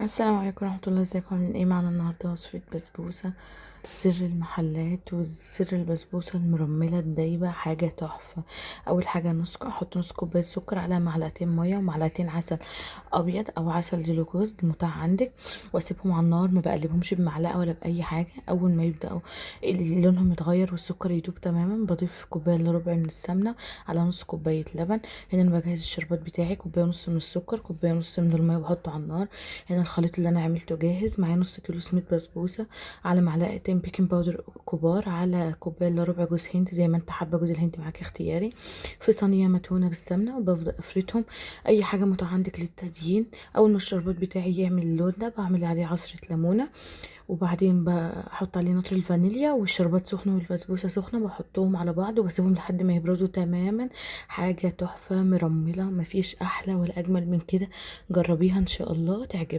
السلام عليكم ورحمة الله، ازيكم عاملين ايه؟ معانا النهاردة وصفة بسبوسة سر المحلات، وسر البسبوسة المرملة الدايبة حاجة تحفة. أول حاجة أحط نص كوباية سكر على معلقتين مية ومعلقتين عسل أبيض أو عسل جلوكوز المتاح عندك، وأسيبهم على النار، ما بقلبهمش بمعلقة ولا بأي حاجة. أول ما يبدأوا لونهم يتغير والسكر يدوب تماما، بضيف كوباية إلا ربع من السمنة على نص كوباية لبن. هنا أنا بجهز الشربات بتاعي: كوباية ونص من السكر، كوباية ونص من المية، بحطه على النار. هنا الخليط اللي انا عملته جاهز معايا: نص كيلو سميد بسبوسه، على معلقتين بيكنج باودر كبار، على كوبايه الا ربع جوز هند زي ما انت حابه، جوز الهند معاك اختياري، في صينيه مدهونه بالسمنه، وببدا افردهم. اي حاجه متاحه عندك للتزيين. اول ما الشربات بتاعي يعمل اللون ده بعمل عليه عصره ليمونه، وبعدين بحط عليه نطر الفانيليا، والشربات سخنه والبسبوسه سخنه، بحطهم على بعض وبسيبهم لحد ما يبردوا تماما. حاجه تحفه مرمله، مفيش احلى ولا اجمل من كده. جربيها ان شاء الله تعجبك.